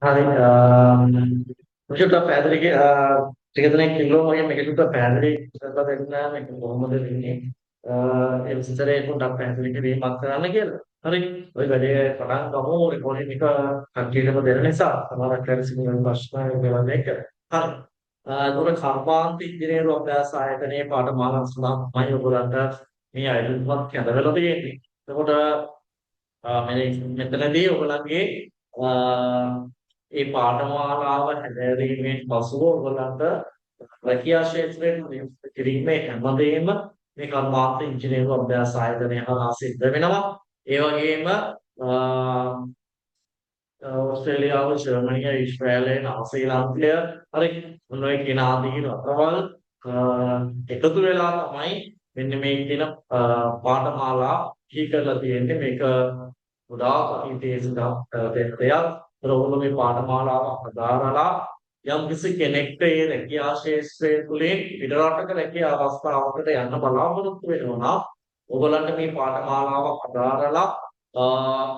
හරි මොකද පැහැදිලි ටික දෙනෙක් කිව්වා වගේ මේක චුට්ටක් පැහැදිලි කරලා දෙන්න මේක කොහොමද වෙන්නේ ඒ විස්තරේ පොඩ්ඩක් පැහැදිලි කිරීමක් කරන්න කියලා. හරි. ওই වැඩේ පටන් ගමු රෙකෝඩින් එක කන්ටිනියුව දෙන නිසා සමහරක් වෙලාවට සිංහල ප්‍රශ්න ඒවා මේක. හරි. ඒතකොට කර්මාන්ත ඉංජිනේරු අභ්‍යාස ආයතනයේ පාඨමාලා සඳහා තමයි ඔයගොල්ලන්ට මේ අයදුම්පත් කැඳවලා තියෙන්නේ. එතකොට මෙතනදී ඔයගොල්ලන්ගේ ඒ පාඨමාලාව හැදෑරීමෙන් පසුව ඔයගොල්ලන්ට රැකියා ක්ෂේත්‍රයෙන් නියුක්ත කිරීමේ හැමදේම මේ කර්මාන්ත ඉංජිනේරු අභ්‍යාස ආයතනය හරහා සිද්ධ වෙනවා. ඒ වගේම ඕස්ට්‍රේලියාව, ජර්මනිය, ඊශ්‍රායලය, නවසීලන්තය හරි මොන ඔය කියන ආදීන රටවල් එකතු වෙලා තමයි මෙන්න මේ කියන පාඨමාලා හිී කරලා තියෙන්නේ. මේක ගොඩාක් අතීතයේ සිටම දෙයක්. ඒතකොට මේ පාඨමාලාව හදාරලා යම්කිසි කෙනෙක්ට ඒ රැකියා ශාස්ත්‍රය තුළින් පිටරටක රැකියා අවස්ථාවකට යන්න බලාපොරොත්තු වෙනවා නම් ඔයගලන්ට මේ පාඨමාලාව හදාරලා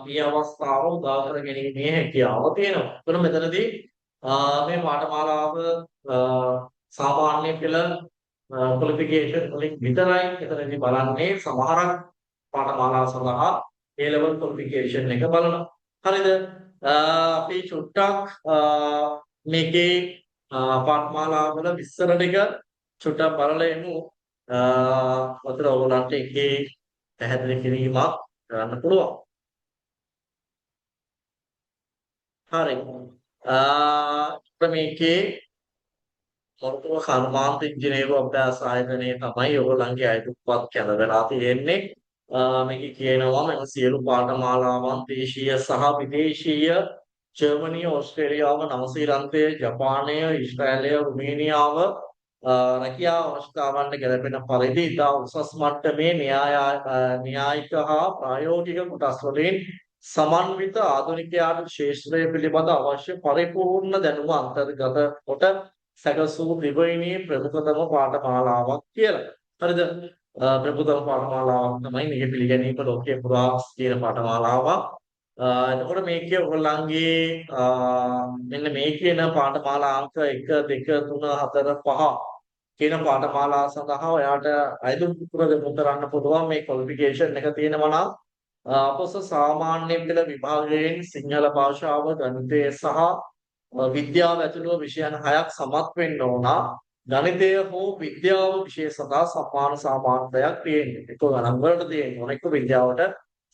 මේ අවස්ථාව උදා කර ගැනීමේ හැකියාව තියෙනවා. ඒතකොට මෙතනදී මේ පාඨමාලාව සාමාන්‍ය පෙළ ක්වොලිෆිකේෂන් වලින් විතරයි එතනදී බලන්නේ. සමහරක් පාඨමාලා සඳහා A level qualification එක බලනවා. හරිද? අපි චුට්ටක් මේකේ පාඨමාලාවල විස්තර ටික චුට්ටක් බලලා එමු. අතන ඔයගොල්ලන්ට එකේ පැහැදිලි කිරීමක් කරන්න පුළුවන්. හරි. මේකේ මොරටුව කර්මාන්ත ඉංජිනේරු අභ්‍යාස ආයතනයේ තමයි ඔයගොල්ලන්ගේ අයදුම්පත් කැඳවලා තියෙන්නේ. මේකේ කියනවා මෙම සියලු පාඨමාලාවන් දේශීය සහ විදේශීය ජර්මනිය, ඕස්ට්‍රේලියාව, නවසීලන්තය, ජපානය, ඊශ්‍රායලය, රුමේනියාව රැකියා අවශ්‍යතාවන්ට ගැලපෙන පරිදි ඉතා උසස් මට්ටමේ න්‍යායික හා ප්‍රායෝගික කොටස් වලින් සමන්විත ආධුනිකයාට ක්ෂේත්‍රය පිළිබඳ අවශ්‍ය පරිපූර්ණ දැනුම අන්තර්ගත කොට සැකසූ දිවයිනේ ප්‍රමුඛතම පාඨමාලාවක් කියලා. හරිද? ප්‍රමුඛතම පාඨමාලාවක් තමයි මේක පිළිගැනීම ලෝකයේ පුරා තියෙන පාඨමාලාවක්. එතකොට මේකේ ඔයගොල්ලන්ගේ මෙන්න මේ කියන පාඨමාලා අංක 1 2 3 4 5 කියන පාඨමාලා සඳහා ඔයාට අයදුම් පුර දෙමු කරන්න පුළුවන් මේ ක්වොලිෆිකේෂන් එක තියෙනවා නම් අපොස සාමාන්‍ය පෙළ විභාගයෙන් සිංහල භාෂාව ගණිතය සහ විද්‍යාව ඇතුළු විෂයන් 6ක් සමත් වෙන්න ඕන. ගණිතය හෝ විද්‍යාව විෂය සඳහා සම්මාන සාමාන්‍යයක් තියෙනවා. ඒක ගණන් වලට තියෙනවා. ඒක විද්‍යාවට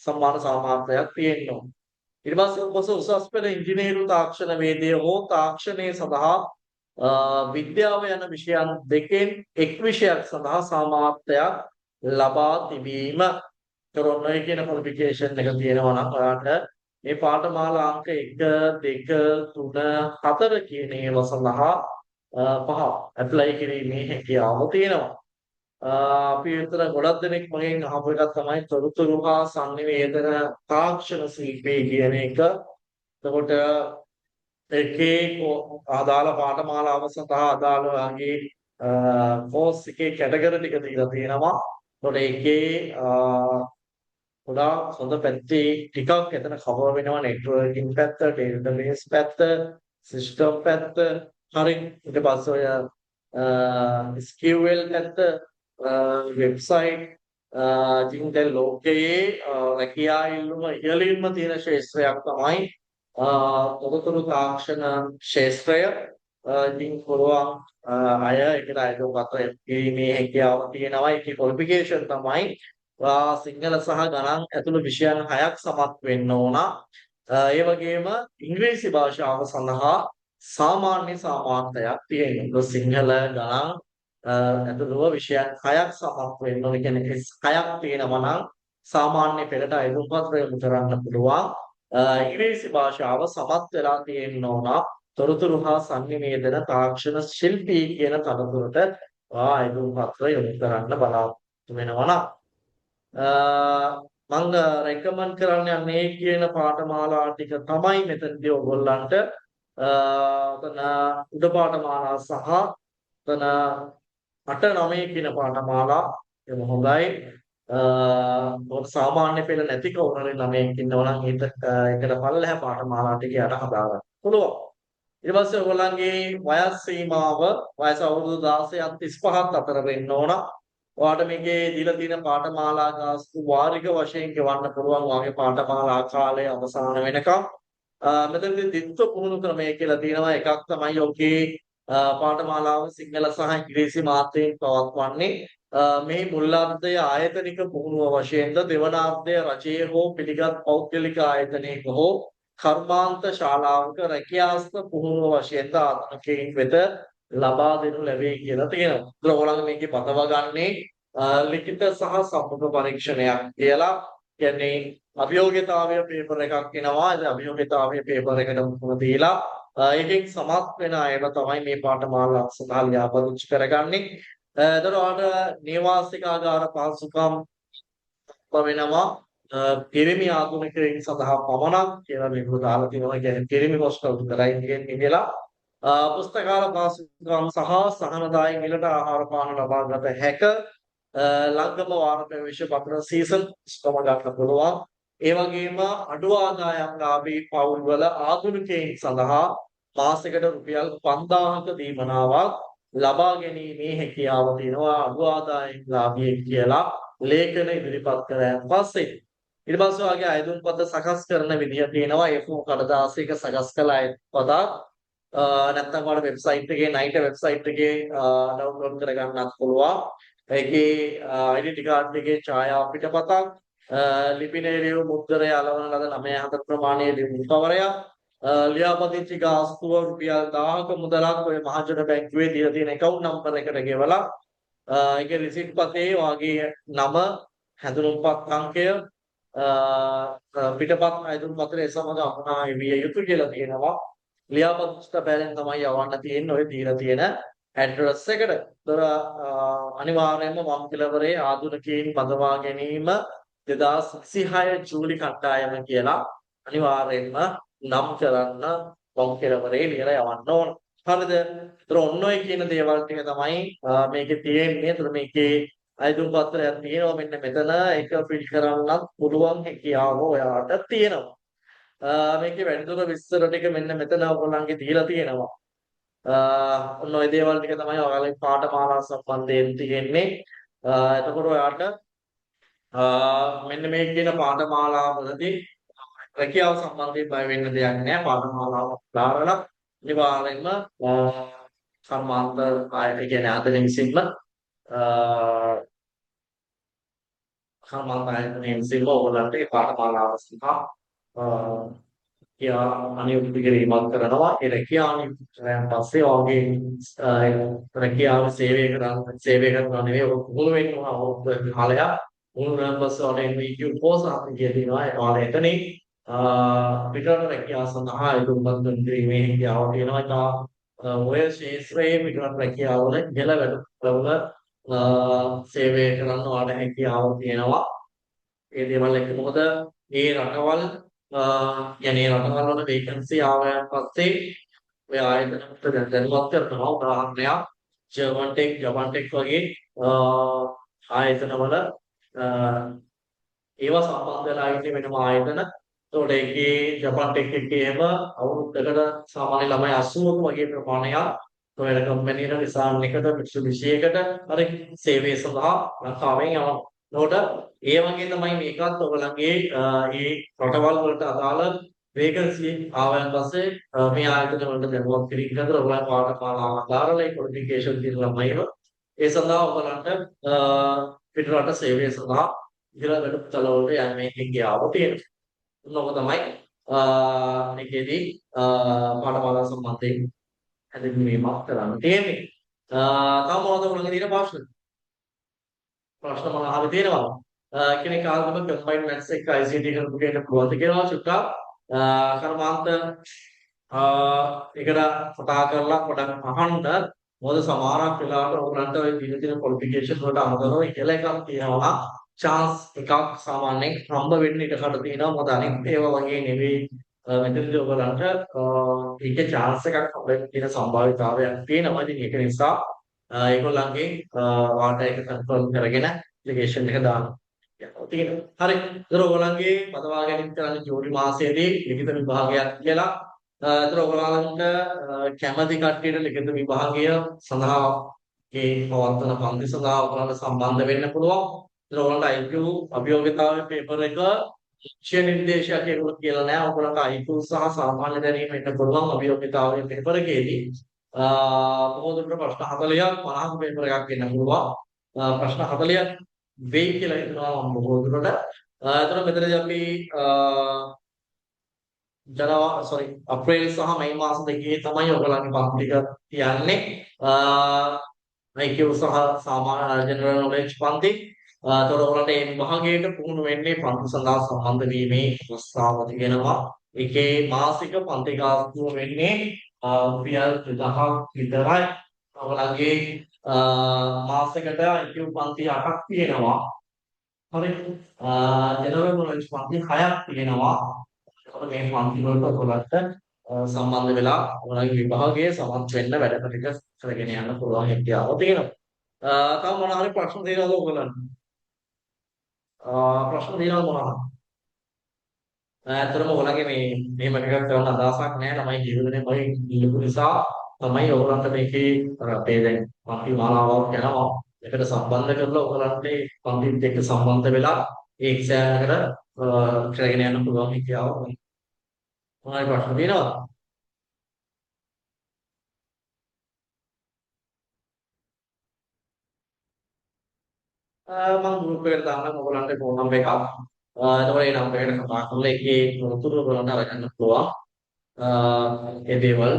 සම්මාන සාමාන්‍යයක් තියෙනවා. ඊට පස්සේ උසස් පෙළ ඉංජිනේරු තාක්ෂණ වේදය හෝ තාක්ෂණය සඳහා විද්‍යාව යන විෂයන් දෙකෙන් එක් විෂයක් සඳහා සාමාන්‍යයක් ලබා තිබීම. කරොන්නයි කියන ක්වොලිෆිකේෂන් එක තියෙනවා නම් ඔයාලට මේ පාඨමාලා අංක 1 2 3 4 කියන ඒවා සඳහා පහ ඇප්ලයි කිරීමේ හැකියාව තියෙනවා. අපි විතර ගොඩක් දෙනෙක් මගෙන් අහපු එකක් තමයි තොරතුරු හා sannivedana තාක්ෂණ ශිල්පී කියන එක. එතකොට ඒකේ ආදාළ පාඨමාලාව සඳහා අදාළ වගේ කෝස් එකේ කැටගරි ටික දීලා තියෙනවා. එතකොට ඒකේ ගොඩාක් හොඳ පැත්තේ ටිකක් එතන කවර් වෙනවා නෙට්වර්කින් පැත්ත, ඩේටාබේස් පැත්ත, සිස්ටම් පැත්ත. හරි. ඊට පස්සේ ඔය SQL පැත්ත, වෙබ්සයිට් ඉතින් දැන් ලෝකයේ රැකියා ඉල්ලුම ඉහළින්ම තියෙන ක්ෂේත්‍රයක් තමයි තොරතුරු තාක්ෂණ ක්ෂේත්‍රය. ඉතින් පුළුවන් අය ඒකට අයදුම්පත් කිරීමේ හැකියාව තියෙනවා. ඒකේ ක්වොලිෆිකේෂන් තමයි සිංහල සහ ගණන් ඇතුළු විෂයන් 6ක් සමත් වෙන්න ඕන. ඒ වගේම ඉංග්‍රීසි භාෂාව සඳහා සාමාන්‍යයක් තියෙනවා. සිංහල ගණන් ඇතුළු විෂයන් 6ක් සමත් වෙන්න ඕන. කියන්නේ 6ක් තියෙනවා නම් සාමාන්‍ය පෙළට අයදුම්පත් යොමු කරන්න පුළුවන්. ඉංග්‍රීසි භාෂාව සමත් වෙලා තියෙන්න ඕන. තොරතුරු හා sannivedana තාක්ෂණ ශිල්පී කියන තනතුරට අයදුම්පත් යොමු කරන්න බලාපොරොත්තු වෙනවා නම් මම රෙකමන්ඩ් කරන්නේ මේ කියන පාඨමාලා ටික තමයි මෙතනදී ඔයගොල්ලන්ට ඔතන උඩ පාඨමාලා සහ ඔතන 8 9 කියන පාඨමාලා එම හොඳයි. සාමාන්‍ය පෙළ නැති කවුරුහරි 9ක් ඉන්නවා නම් ඒකට පල්ලෙහා පාඨමාලා ටික යට හදාගන්න. පුළුවන්. ඊට පස්සේ ඔයගොල්ලන්ගේ වයස් සීමාව වයස අවුරුදු 16ක් 35ක් අතර වෙන්න ඕන. ඔයාලට මේකේ දීලා තියෙන පාඨමාලා ගාස්තු වාර්ෂික වශයෙන් ගෙවන්න පුළුවන් වාගේ පාඨමාලා කාලය අවසන් වෙනකම්. මෙතනදී දිත්ව පුහුණු ක්‍රමය කියලා තියෙනවා. එකක් තමයි ඔකේ පාඨමාලාව සිංහල සහ ඉංග්‍රීසි මාත්‍රයෙන් පවත්වන්නේ. මේ මුල්ලාර්ධය ආයතනික පුහුණුව වශයෙන්ද දෙවනාර්ධය රජයේ හෝ පිළිගත් පෞද්ගලික ආයතනයක හෝ කර්මාන්ත ශාලාවක රැකියාස්ත පුහුණුව වශයෙන්ද ආත්මකයින් වෙත ලබා දෙනු ලැබේ කියලා තියෙනවා. ඒතර ඔයගොල්ලෝ මේකේ පතව ගන්නේ ලිඛිත සහ සම්මුඛ පරීක්ෂණයක් කියලා. කියන්නේ අභියෝග්‍යතාවය පේපර් එකක් එනවා. ඒ අභියෝග්‍යතාවය පේපර් එකට මුහුණ දීලා ඒකෙන් සමත් වෙන අයව තමයි මේ පාඨමාලාව සඳහා ලියාපදිංචි කරගන්නේ. එතකොට ඔයාලට නේවාසිකාගාර පහසුකම් වෙනවා පිරිමි ආගමිකයින් සඳහා පමණක් කියලා මේක දාලා තියෙනවා. කියන්නේ පිරිමි හොස්ටල් විතරයි කියන්නේ කියලා. පුස්තකාල පහසුකම් සහ සහනදායී මිලට ආහාර පාන ලබා ගත හැක. ලංගම වාර ප්‍රවේශ පත්‍ර සීසන් ස්කම ගන්න පුළුවන්. ඒ වගේම අඩු ආදායම්ලාභී පවුල්වල ආගමිකයින් සඳහා මාසයකට රුපියල් 5000ක දීමනාවක් ලබා ගැනීමේ හැකියාව තියෙනවා අඩු ආදායම්ලාභී කියලා ලේඛන ඉදිරිපත් කරාන් පස්සේ. ඊට පස්සේ වාගේ අයදුම්පත සකස් කරන විදිය තියෙනවා. F4 කඩදාසියක සකස් කළ අයදුම්පතක් නැත්නම් ඔයාලා වෙබ්සයිට් එකේ නයිට වෙබ්සයිට් එකේ ඩවුන්ලෝඩ් කරගන්නත් පුළුවන්. ඒකේ ID කාඩ් එකේ ඡායා පිටපතක් ලිපිනේ ලියු මුද්‍රණය අලවන ලද 94 ප්‍රමාණයේ ලිපි කවරයක් ලියාපදිංචි ගාස්තුව රුපියල් 1000ක මුදලක් ඔය මහජන බැංකුවේ දීලා තියෙන account number එකට ගෙවලා ඒකේ රිසිට් පතේ වාගේ නම හැඳුනුම්පත් අංකය පිටපත් අයදුම් පත්‍රයේ සමග අමනා විය යුතු කියලා තියෙනවා. ලියාපදිංචි තැපෑලෙන් තමයි යවන්න තියෙන්නේ ඔය දීලා තියෙන ඇඩ්‍රස් එකට. ඒතර අනිවාර්යයෙන්ම වම් පිළවරේ ආධුනිකයින් බඳවා ගැනීම 2026 ජූලි කණ්ඩායම කියලා අනිවාර්යයෙන්ම නම් කරන්න වම් පිළවරේ ලියලා යවන්න ඕන. හරිද? ඒතර ඔන්න ඔය කියන දේවල් ටික තමයි මේකේ තියෙන්නේ. ඒතර මේකේ අයදුම් පත්‍රයක් තියෙනවා මෙන්න මෙතන ඒක ෆිල් කරන්නත් පුළුවන් හැකියාව ඔයාලට තියෙනවා. මේකේ වැඩිදුර විස්තර ටික මෙන්න මෙතන ඔයගොල්ලන්ගේ දීලා තියෙනවා. ඔන්න ඔය දේවල් ටික තමයි ඔයාලගේ පාඨමාලා සම්බන්ධයෙන් තියෙන්නේ. එතකොට ඔයාලට මෙන්න මේ කියන පාඨමාලාවලදී රැකියාව සම්බන්ධයෙන් බය වෙන්න දෙයක් නැහැ. පාඨමාලාව දාරලා අනිවාර්යයෙන්ම කර්මාන්ත ආයතන කියන ආයතන විසින්ම කර්මාන්ත ආයතනයෙන් විසින්ම ඔයගොල්ලන්ට ඒ පාඨමාලාව සඳහා අනියුක්ති කිරීමක් කරනවා. ඒ රැකියාව නියුක්තයන් පස්සේ වගේ රැකියාව සේවය කරනවා නෙවෙයි ඔක පුහුණු වෙන්න ඕන අවුරුදු කාලයක්. පුහුණු වෙන පස්සේ ඔයාලා MVQ course එකක් කියනවා. ඔයාලා එතනින් පිටරට රැකියාව සඳහා ඉදුම්පත් කිරීමේ හැකියාව තියෙනවා. ඒක ඔය ශාස්ත්‍රයේ පිටරට රැකියාවල ඉහළ වැඩවල සේවය කරන්න ඔයාලට හැකියාව තියෙනවා. ඒ දේවල් එක්ක මොකද මේ රටවල් යන්නේ රටවල් වල වේකන්සි ආවයන් පස්සේ ඔය ආයතනකට දැනුවත් කරනවා. උදාහරණයක් ජර්මන්ටෙක් වගේ ආයතනවල ඒවා සම්බන්ධ වෙලා ඉන්නේ වෙනම ආයතන. ඒතකොට ඒකේ ජපන්ටෙක් එකේ එහෙම අවුරුද්දකට සාමාන්‍ය ළමයි 80ක වගේ ප්‍රමාණයක් ඔයාල කම්පැනි එක නිසාන් එකට Mitsubishi එකට හරි සේවය සඳහා ලංකාවෙන් යනවා. එතකොට ඒ වගේ තමයි මේකත් ඔයගලගේ මේ රටවල් වලට අදාළ වේකන්සි ආවයන් පස්සේ මේ ආයතන වලට දැනුවත් කිරීම කරලා ඔයගලන් පාඨමාලාව ආදාරලා ක්වොලිෆිකේෂන් තියෙන ළමයිව ඒ සඳහා ඔයගලන්ට පිටරට සේවය සඳහා ඉහළ වැඩපොළ වලට යන්නේ හැකියාව තියෙනවා. මොනක තමයි මේකේදී පාඨමාලා සම්බන්ධයෙන් හැඳින්වීමක් කරන්න තියෙන්නේ. තව මොනවද ඔයගලන්ගේ තියෙන ප්‍රශ්න? ප්‍රශ්න මොනවා හරි තියෙනවද? කෙනෙක් ආගම කම්බයින්ඩ් මැත්ස් එක ICT කරපු කෙනෙක් පුළුවන්ද කියලා චුට්ටක් කර්මාන්ත එකට කතා කරලා පොඩක් අහන්න. මොකද සමහරක් වෙලාවට ඔයගලන්ට ওই දින දින ක්වොලිෆිකේෂන් වලට අමතරව ඉහළ එකක් තියෙනවා. chance එකක් සාමාන්‍යයෙන් හම්බ වෙන්න ඉඩ කඩ තියෙනවා. මොකද අනිත් ඒවා වගේ නෙවෙයි මෙතනදී ඔයගලන්ට ඒකේ chance එකක් හම්බ වෙන්න තියෙන සම්භාවිතාවයක් තියෙනවා. ඉතින් ඒක නිසා ඒගොල්ලන්ගේ වාට එක කන්ෆර්ම් කරගෙන ඇප්ලිකේෂන් එක දාන්න. තියෙනවා. හරි. ඒතර ඔයගොල්ලන්ගේ පදවා ගැනීම කරන්න ජූලි මාසයේදී ලිඛිත විභාගයක් කියලා ඒතර ඔයගලන්ට කැමැති කට්ටියට ලිඛිත විභාගය සඳහා ඒ පවත්වන පන්ති සඳහා ඔයගලන්ට සම්බන්ධ වෙන්න පුළුවන්. ඒතර ඔයගලන්ට IQ අභියෝගතාවයේ පේපර් එක ලක්ෂ්‍ය නිර්දේශයක් ඒගොල්ලෝ කියලා නෑ. ඔයගලන්ට IQ සහ සාමාන්‍ය දැනීම වෙන්න පුළුවන් අභියෝගතාවයේ පේපර් එකේදී. බොහෝ දුරට ප්‍රශ්න 40ක් 50ක පේපර් එකක් වෙන්න පුළුවන්. ප්‍රශ්න 40ක් වෙයි කියලා හිතනවා මම බොහෝ දුරට. ඒතර මෙතනදී අපි සෝරි අප්‍රේල් සහ මැයි මාස දෙකේ තමයි ඔයගලන්ගේ පන්ති ටික තියන්නේ. IQ සහ සාමාන්‍ය ජෙනරල් නොලෙජ් පන්ති. ඒතකොට ඔයගලන්ට මේ විභාගයට පුහුණු වෙන්නේ පන්ති සඳහා සම්බන්ධ වීමේ අවස්ථාව තියෙනවා. ඒකේ මාසික පන්ති ගාස්තුව වෙන්නේ රුපියල් 2000ක් විතරයි. ඔයගලන්ගේ මාසයකට IQ පන්ති 8ක් තියෙනවා. හරි. ජෙනරල් නොලෙජ් පන්ති 6ක් තියෙනවා. එතකොට මේ පන්ති වලට ඔයගලන්ට සම්බන්ධ වෙලා ඔයගලගේ විභාගයේ සමත් වෙන්න වැඩ ටික කරගෙන යන්න පුළුවන් හැකියාව තියෙනවා. තව මොනවා හරි ප්‍රශ්න තියෙනවද ඔයගලන්ට? ප්‍රශ්න තියෙනවද මොනවා? ඇත්තටම ඔයගලගේ මේ මෙහෙම එකක් කරන්න අදහසක් නැහැ. ළමයි ජීවිතේ මගේ ඉල්ලපු නිසා තමයි ඔයගලන්ට මේකේ අර අපේ දැන් පන්ති මාලාවක් යනවා. ඒකට සම්බන්ධ කරලා ඔයගලන්ට මේ පන්තිත් එක්ක සම්බන්ධ වෙලා ඒ එක්සෑම් එකට කරගෙන යන්න පුළුවන් හැකියාව මොනවායි ප්‍රශ්න තියෙනවද? මම ගෲප් එකට දාන්නම් ඔයගලන්ට ෆෝන් නම්බර් එකක්. එතකොට ඒ නම්බර් එකට කතා කරලා ඒකේ තොරතුරු ඔයගලන්ට අරගන්න පුළුවන්. ඒ දේවල්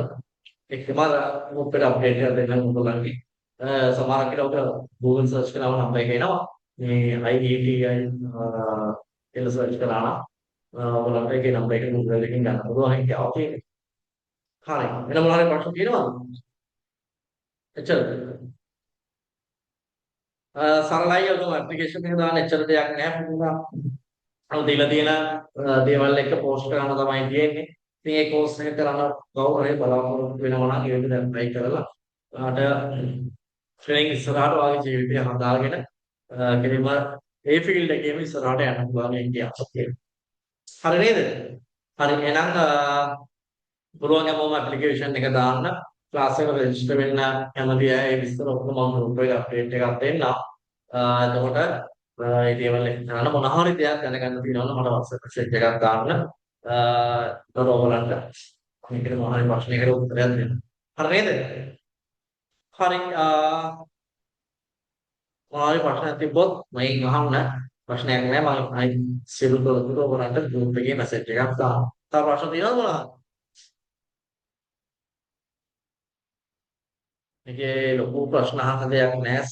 එක්කම ගෲප් එකට අප්ඩේට් කරලා දෙන්න ඔයගලන්ගේ. සමහරක් වෙලාවට Google සර්ච් කරාම නම්බර් එක එනවා. මේ IETI කියලා සර්ච් කරා නම් ඔයගලන්ට ඒකේ නම්බර් එක Google එකකින් ගන්න පුළුවන් හැකියාව තියෙනවා. හරි. වෙන මොනවා හරි ප්‍රශ්න තියෙනවද? එච්චරද? සරලයි ඔතන ඇප්ලිකේෂන් එක දාන්න එච්චර දෙයක් නැහැ පුතා. අර දීලා තියෙන දේවල් එක පෝස්ට් කරන්න තමයි තියෙන්නේ. ඉතින් ඒ කෝස් එක කරන්න කවුරු හරි බලාපොරොත්තු වෙනවා නම් ඒක දැන් try කරලා ආට ට්‍රේනින් ඉස්සරහට වාගේ ජීවිතය හදාගෙන කෙලින්ම ඒ ෆීල්ඩ් එකේම ඉස්සරහට යන්න පුළුවන් කියන්නේ. හරි නේද? හරි එහෙනම් පුළුවන් හැමෝම ඇප්ලිකේෂන් එක දාන්න ක්ලාස් එකට රෙජිස්ටර් වෙන්න කැමති අය ඒ විස්තර ඔක්කොම මම ගෲප් එකට අප්ඩේට් එකක් දෙන්නම්. එතකොට ඒ දේවල් එක කරන්න මොන හරි දෙයක් දැනගන්න තියෙනවා නම් මට WhatsApp message එකක් දාන්න. එතකොට ඔයගලන්ට මේකට මොන හරි ප්‍රශ්නයකට උත්තරයක් දෙන්න. හරි නේද? හරි මොන හරි ප්‍රශ්නයක් තිබ්බොත් මගෙන් අහන්න. ප්‍රශ්නයක් නැහැ මම අයි සියලු තොරතුරු ඔයගලන්ට ගෲප් එකේ මැසේජ් එකක් දාන්න. තව ප්‍රශ්න තියෙනවද මොනවාද? මේකේ ලොකු ප්‍රශ්න අහන්න දෙයක් නැහැ.